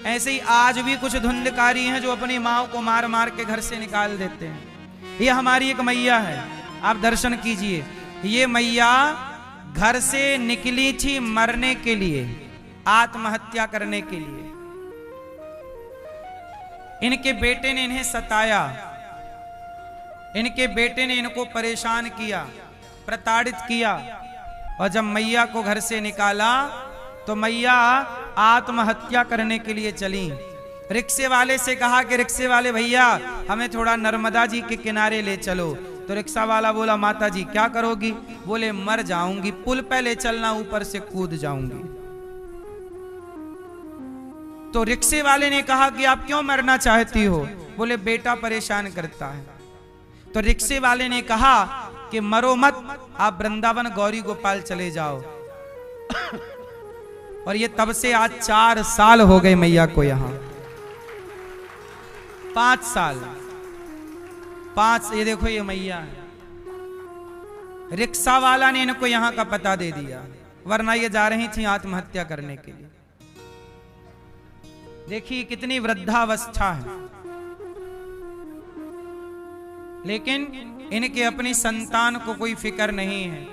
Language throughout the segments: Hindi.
ऐसे ही आज भी कुछ धुंधकारी हैं जो अपनी माँ को मार मार के घर से निकाल देते हैं। ये हमारी एक मैया है, आप दर्शन कीजिए। ये मैया घर से निकली थी मरने के लिए, आत्महत्या करने के लिए। इनके बेटे ने इन्हें सताया, इनके बेटे ने इनको परेशान किया, प्रताड़ित किया, और जब मैया को घर से निकाला तो मैया आत्महत्या करने के लिए चली। रिक्शे वाले से कहा कि रिक्शे वाले भैया हमें थोड़ा नर्मदा जी के किनारे ले चलो। तो रिक्शा वाला बोला माता जी क्या करोगी? बोले मर जाऊंगी, पुल पे ले चलना, ऊपर से कूद जाऊंगी। तो रिक्शे वाले ने कहा कि आप क्यों मरना चाहती हो? बोले बेटा परेशान करता है। तो रिक्शे वाले ने कहा कि मरो मत, आप वृंदावन गौरी गोपाल चले जाओ। और ये तब से आज 4 साल हो गए मैया को यहां, 5 साल, 5। ये देखो ये मैया है। रिक्शा वाला ने इनको यहां का पता दे दिया, वरना ये जा रही थी आत्महत्या करने के लिए। देखिए कितनी वृद्धावस्था है, लेकिन इनके अपनी संतान को कोई फिक्र नहीं है,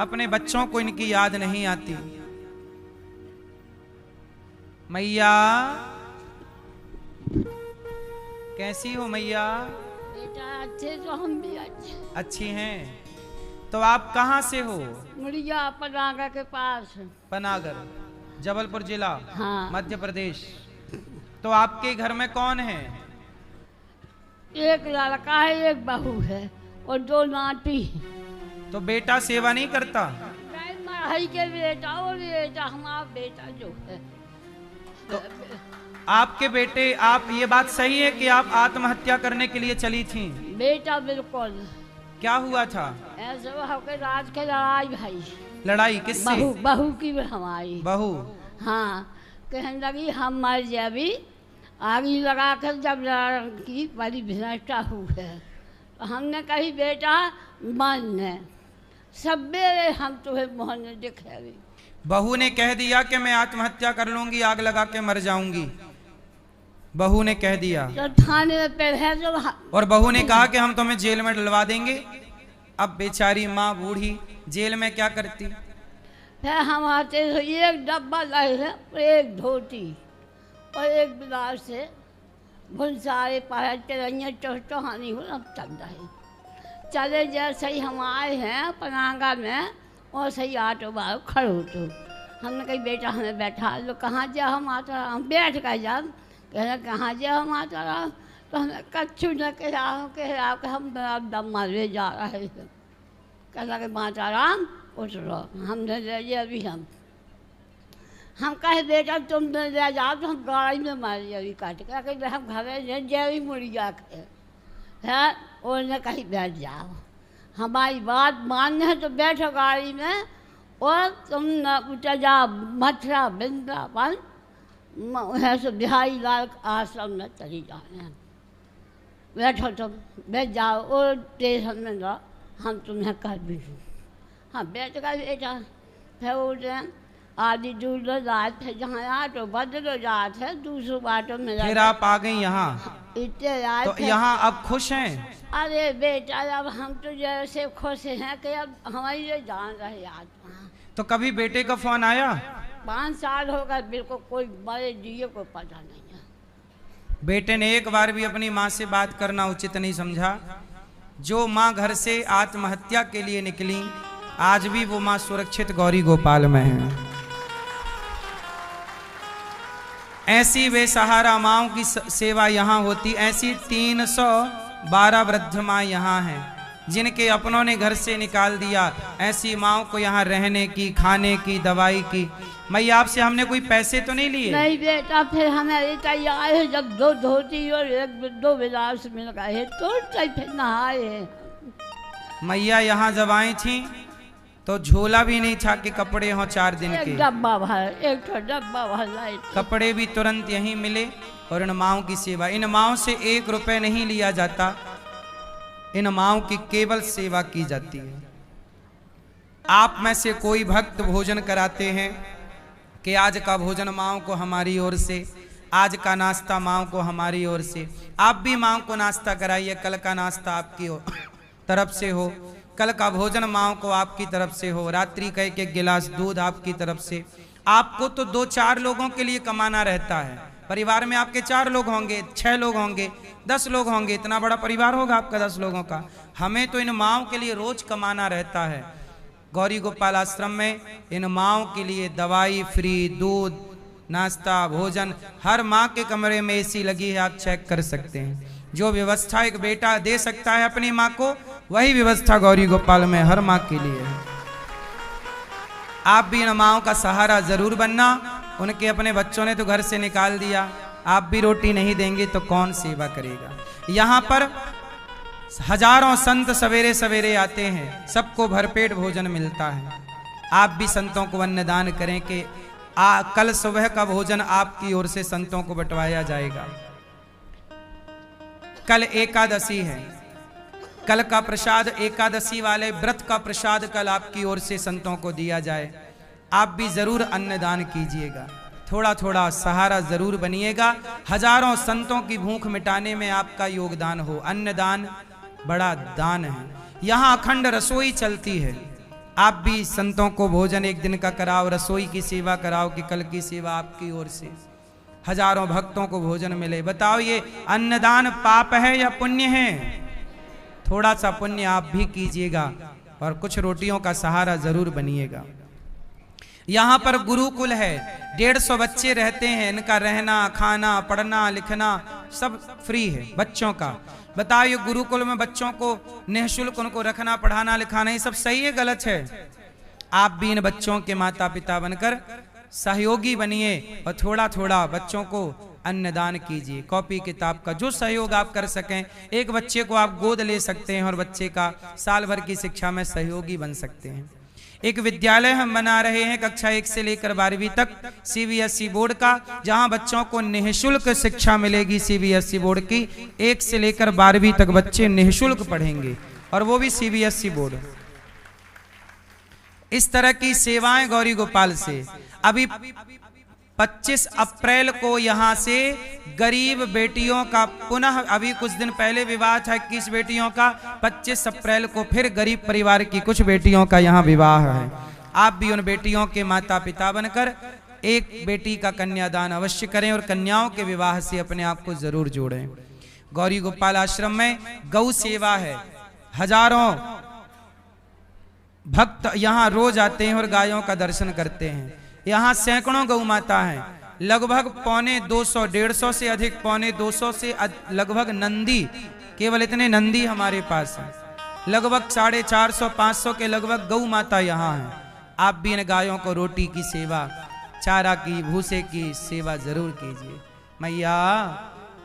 अपने बच्चों को इनकी याद नहीं आती। मैया कैसी हो मैया? बेटा अच्छे तो हम भी अच्छी हैं। तो आप कहाँ से हो? मुड़िया पनागर के पास। पनागर, जबलपुर जिला, हाँ। मध्य प्रदेश। तो आपके घर में कौन है? एक लड़का है, एक बहू है और 2 नाती। तो बेटा सेवा नहीं करता? भाई के बेटा और बेटा हमारा बेटा जो है। तो आपके बेटे, आप ये बात सही है कि आप आत्महत्या करने के लिए चली थी? बेटा बिल्कुल। क्या हुआ था? ऐसे होकर रात के लड़ाई भाई। लड़ाई किससे? बहू की हमारी बहू। हाँ, कहने लगी हम मर जाबी, आगी लगा कर जब लड़की बड़ी भिनष्टा हुई है। तो हमने कही बेटा मन है सवेरे हम तुम्हें मोहन दिखेगी। बहू ने कह दिया कि मैं आत्महत्या कर लूंगी, आग लगा के मर जाऊंगी। बहू ने कह दिया तो थाने में पेड़ है जो। और बहू ने कहा कि हम तुम्हें जेल में डलवा देंगे। अब बेचारी माँ बूढ़ी जेल में क्या करती? फिर हम आते तो एक डब्बा लाए है और एक धोती और एक बिलास से भुन सारे पाया चलइया चौहानी हो अब तक रहे। चले जैसे ही हम आए हैं पनागा में और सही ऑटो बाहर खड़े हो। तो हमने कही बेटा हमें बैठा लो। कहाँ जा हम आता रहा, हम बैठ कर जा। कहना कहाँ जा हम आता रहा। तो हमें कच्छू न कह हम दम मारवे जा रहे हैं। कहना कि माता राम उठ रहो, हमने ले लिया अभी। हम कहे बेटा तुम ले जाओ तो हम गाड़ी में मारे अभी काट के हम घर जेवी मुड़िया के है उन्हें कहीं बैठ जाओ, हमारी बात मानने है तो बैठो गाड़ी में और तुम न उतर जाओ मथुरा वृंदावन ऐसे बिहारी लाल आश्रम में चली जाए। बैठो तुम बैठ जाओ और स्टेशन में जाओ, हम तुम्हें कर भी दूँ। हाँ बैठ कर बेटा फिर उठे आदि दूर जाते थे जहाँ ऑटो बदलो जाते थे दूसरे ऑटो में। फिर आप आ गई यहाँ? इतने आए तो यहाँ अब खुश हैं? अरे बेटा अब हम तो जैसे खुश हैं कि अब हमारी ये जान रहे आत्मा। तो कभी बेटे का फोन आया? 5 साल हो गए, बिल्कुल कोई बड़े जिये को पता नहीं है। बेटे ने एक बार भी अपनी माँ से बात करना उचित नहीं समझा। जो माँ घर से आत्महत्या के लिए निकली, आज भी वो माँ सुरक्षित गौरी गोपाल में है। ऐसी बेसहारा माँओं की सेवा यहाँ होती। ऐसी 312 वृद्ध माँ यहाँ हैं जिनके अपनों ने घर से निकाल दिया। ऐसी माँओं को यहाँ रहने की, खाने की, दवाई की। मैया आपसे हमने कोई पैसे तो नहीं लिए? नहीं बेटा, फिर हमें तैयार है जब 2 धोती और 2 बिलास मिल गए तो फिर नहाए। मैया यहाँ जब आई थी तो झोला भी नहीं था कि कपड़े हों 4 दिन के। एक डब्बा भर लाए। कपड़े भी तुरंत यहीं मिले। और इन माँओं की सेवा, इन माँओं से 1 रुपए नहीं लिया जाता, इन माँओं की केवल सेवा की जाती है। आप में से कोई भक्त भोजन कराते हैं कि आज का भोजन माँओं को हमारी ओर से, आज का नाश्ता माँ को हमारी ओर से, आप भी माँ को नाश्ता कराइए, कल का नाश्ता आपकी तरफ से हो, कल का भोजन माँ को आपकी तरफ से हो, रात्रि का एक गिलास दूध आपकी तरफ से। आपको तो 2-4 लोगों के लिए कमाना रहता है, परिवार में आपके 4 लोग होंगे, 6 लोग होंगे, 10 लोग होंगे, इतना बड़ा परिवार होगा आपका 10 लोगों का। हमें तो इन माँओं के लिए रोज कमाना रहता है। गौरी गोपाल आश्रम में इन माँओं के लिए दवाई फ्री, दूध, नाश्ता, भोजन, हर माँ के कमरे में एसी लगी है, आप चेक कर सकते हैं। जो व्यवस्था एक बेटा दे सकता है अपनी माँ को, वही व्यवस्था गौरी गोपाल में हर माँ के लिए है। आप भी इन माँओं का सहारा जरूर बनना। उनके अपने बच्चों ने तो घर से निकाल दिया, आप भी रोटी नहीं देंगे तो कौन सेवा करेगा। यहाँ पर हजारों संत सवेरे सवेरे आते हैं, सबको भरपेट भोजन मिलता है। आप भी संतों को अन्नदान करें कि कल सुबह का भोजन आपकी ओर से संतों को बंटवाया जाएगा। कल एकादशी है, कल का प्रसाद एकादशी वाले व्रत का प्रसाद कल आपकी ओर से संतों को दिया जाए। आप भी जरूर अन्नदान कीजिएगा, थोड़ा थोड़ा सहारा जरूर बनिएगा। हजारों संतों की भूख मिटाने में आपका योगदान हो। अन्नदान बड़ा दान है। यहाँ अखंड रसोई चलती है, आप भी संतों को भोजन एक दिन का कराओ, रसोई की सेवा कराओ कि कल की सेवा आपकी ओर से हजारों भक्तों को भोजन मिले। बताओ ये अन्नदान पाप है या पुण्य है? थोड़ा सा पुण्य आप भी कीजिएगा और कुछ रोटियों का सहारा जरूर बनिएगा। यहाँ पर गुरुकुल है, 150 बच्चे रहते हैं। इनका रहना, खाना, पढ़ना, लिखना सब फ्री है बच्चों का। बताओ ये गुरुकुल में बच्चों को निःशुल्क उनको रखना, पढ़ाना, लिखाना, ये सब सही है गलत है? आप भी इन बच्चों के माता पिता बनकर सहयोगी बनिए और थोड़ा थोड़ा बच्चों को अन्नदान कीजिए। कॉपी किताब का जो सहयोग आप कर सकें, एक बच्चे को आप गोद ले सकते हैं और बच्चे का साल भर की शिक्षा में सहयोगी बन सकते हैं। एक विद्यालय हम बना रहे हैं कक्षा 1 से लेकर 12वीं तक CBSE बोर्ड का, जहां बच्चों को निःशुल्क शिक्षा मिलेगी। CBSE बोर्ड की 1 से लेकर 12वीं तक बच्चे निःशुल्क पढ़ेंगे और वो भी CBSE बोर्ड। इस तरह की सेवाएं गौरी गोपाल से। अभी 25 अप्रैल को यहाँ से गरीब बेटियों का पुनः, अभी कुछ दिन पहले विवाह था 21 बेटियों का, 25 अप्रैल को फिर गरीब परिवार की कुछ बेटियों का यहाँ विवाह है। आप भी उन बेटियों के माता पिता बनकर एक बेटी का कन्यादान अवश्य करें और कन्याओं के विवाह से अपने आप को जरूर जोड़ें। गौरी गोपाल आश्रम में गौ सेवा है। हजारों भक्त यहाँ रोज आते हैं और गायों का दर्शन करते हैं। यहाँ सैकड़ों गौ माता हैं, लगभग 250-150 से अधिक, 250 से लगभग नंदी, केवल इतने नंदी हमारे पास हैं। लगभग 450-500 के लगभग गौ माता यहाँ हैं। आप भी इन गायों को रोटी की सेवा, चारा की, भूसे की सेवा जरूर कीजिए। मैया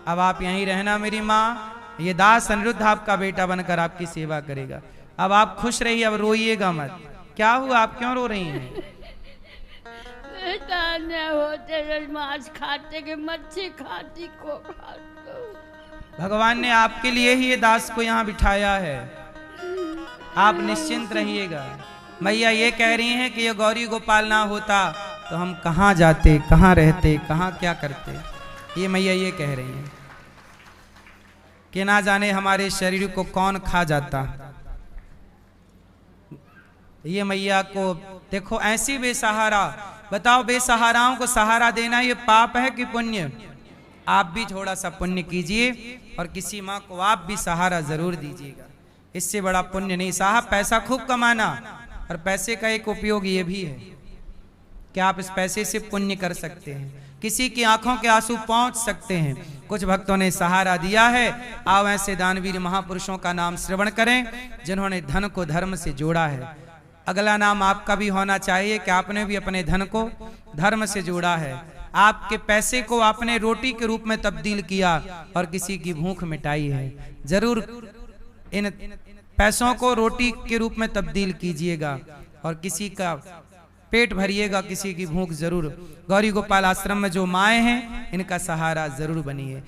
अब आप यहीं रहना मेरी माँ, ये दास अनिरुद्ध आपका बेटा बनकर आपकी सेवा करेगा। अब आप खुश रहिए, अब रोइएगा मत। क्या हुआ, आप क्यों रो रही हैं? होते मांस खाते के मच्छी खाती को भगवान ने आपके लिए ही ये दास को यहाँ बिठाया है, आप निश्चिंत रहिएगा। मैया ये कह रही हैं कि ये गौरी गोपाल ना होता तो हम कहाँ जाते, कहाँ रहते, कहाँ क्या करते। ये मैया ये कह रही हैं कि ना जाने हमारे शरीर को कौन खा जाता। ये मैया को देखो ऐसी बेसहारा, बताओ बेसहाराओं को सहारा देना ये पाप है कि पुण्य? आप भी थोड़ा सा पुण्य कीजिए और किसी माँ को आप भी सहारा जरूर दीजिएगा। इससे बड़ा पुण्य नहीं साहब। पैसा खूब कमाना, और पैसे का एक उपयोग ये भी है कि आप इस पैसे से पुण्य कर सकते हैं, किसी की आंखों के आंसू पहुंच सकते हैं। कुछ भक्तों ने सहारा दिया है। आओ ऐसे दानवीर महापुरुषों का नाम श्रवण करें जिन्होंने धन को धर्म से जोड़ा है। अगला नाम आपका भी होना चाहिए कि आपने भी अपने धन को धर्म से जोड़ा है। आपके पैसे को आपने रोटी के रूप में तब्दील किया और किसी की भूख मिटाई है। जरूर इन पैसों को रोटी के रूप में तब्दील कीजिएगा और किसी का पेट भरिएगा, किसी की भूख जरूर। गौरी गोपाल आश्रम में जो माएँ हैं इनका सहारा जरूर बनिए।